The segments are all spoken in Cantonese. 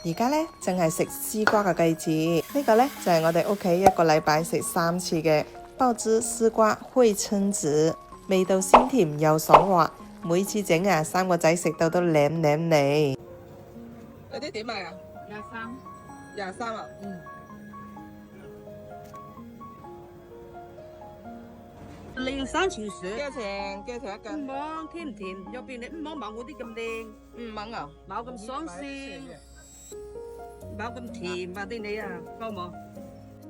而家呢，正係食絲瓜嘅季節，呢個呢，就係我哋屋企一個禮拜食3次嘅爆汁絲瓜燴蛏子，味道鮮甜又爽滑，每次整啊，3個仔食到都舐舐脷。嗰啲點賣啊？23啊？靚生潮水，幾多錢？幾多錢一斤？五蚊，甜唔甜？入邊你五蚊冇嗰啲咁靚5蚊啊？冇咁爽鮮，冇咁甜啊啲你啊，夠冇？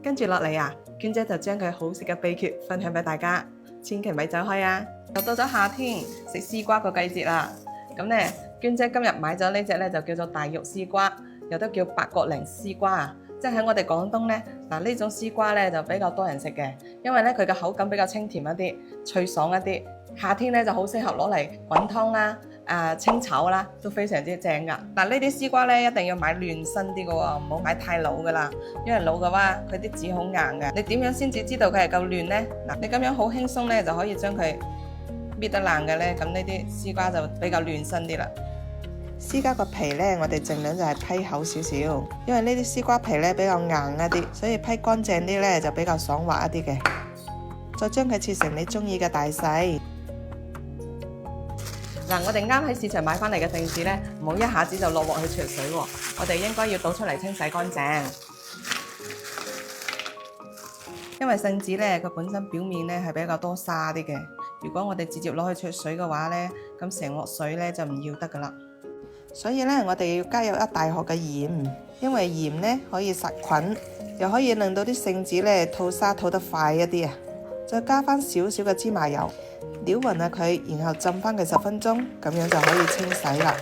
跟住落嚟啊，娟姐就將佢好食嘅秘訣分享俾大家，千祈咪走開啊！又到咗夏天食絲瓜個季節啦，咁呢，娟姐今日買咗呢隻呢，就叫做大玉絲瓜，又都叫八角靈絲瓜啊！即係喺我哋廣東呢，嗱呢種絲瓜呢就比較多人食嘅，因為呢佢嘅口感比較清甜一啲，脆爽一啲，夏天呢就好適合攞嚟滾湯啦、清炒啦，都非常之正噶。嗱呢啲絲瓜呢一定要買嫩身啲嘅喎，唔好買太老噶啦，因為老嘅話佢啲籽好硬嘅。你點樣先至知道佢係夠嫩呢？嗱，你咁樣好輕鬆呢就可以將佢搣得爛嘅呢，咁呢啲絲瓜就比較嫩身啲啦。絲瓜個皮呢，我哋盡量就係批厚少少，因為呢啲絲瓜皮呢比較硬一啲，所以批乾淨啲呢就比較爽滑一啲嘅。再將佢切成你中意嘅大細。嗱，我哋啱喺市場買翻嚟嘅聖子呢，唔好一下子就落鑊去焯水喎，我哋應該要倒出嚟清洗乾淨。因為聖子呢，佢本身表面呢係比較多沙啲嘅，如果我哋直接攞去焯水嘅話呢，咁成鑊水呢就唔要得噶啦。所以呢，我哋要加入一大殼嘅鹽，因為鹽呢可以殺菌，又可以令到啲聖子呢吐沙吐得快一啲啊！再加翻少少嘅芝麻油，撩勻下佢，然後浸翻佢10分鐘，咁樣就可以清洗啦。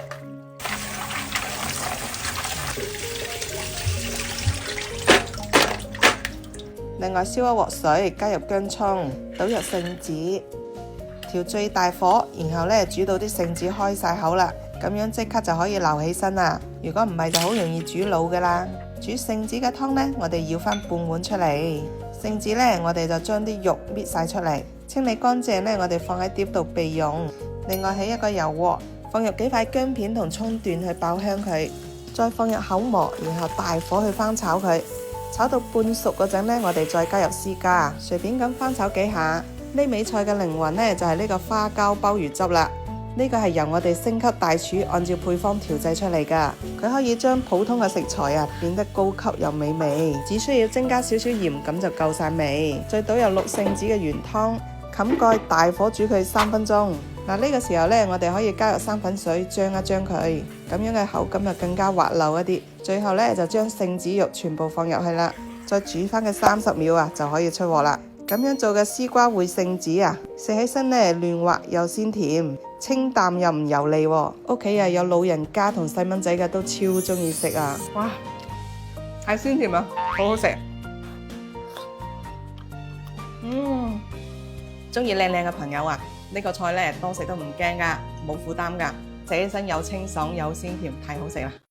另外燒一鑊水，加入薑葱，倒入聖子，調最大火，然後呢煮到啲聖子開晒口啦。咁樣即刻就可以撈起身啦，如果唔係就好容易煮老噶啦。煮聖子嘅湯呢，我哋舀翻半碗出嚟。聖子呢，我哋就將啲肉搣晒出嚟，清理乾淨呢，我哋放喺碟度備用。另外起一個油鑊，放入幾塊薑片同葱段去爆香佢，再放入口蘑，然後大火去翻炒佢，炒到半熟嗰陣呢，我哋再加入絲瓜，隨便咁翻炒幾下。呢味菜嘅靈魂呢，就係呢個花膠鮑魚汁啦。呢個係由我哋星級大廚按照配方調製出嚟㗎，佢可以將普通嘅食材變得高級又美味，只需要增加少少鹽咁就夠晒味。再倒入渌聖子嘅原湯，冚蓋大火煮佢3分鐘。嗱，呢個時候呢，我哋可以加入生粉水漿一漿佢，咁樣嘅口感就更加滑溜一啲。最後呢，就將聖子肉全部放入去啦，再煮翻佢30秒就可以出鑊啦。咁樣做嘅絲瓜燴聖子食起身呢嫩滑又鮮甜，清淡又唔油膩喎。屋企有老人家同細蚊仔嘅都超中意食啊！哇，太鮮甜啦，好好食。中意靚靚嘅朋友呢個菜呢多食都唔驚噶，冇負擔噶，食起身又清爽又鮮甜，太好食啦！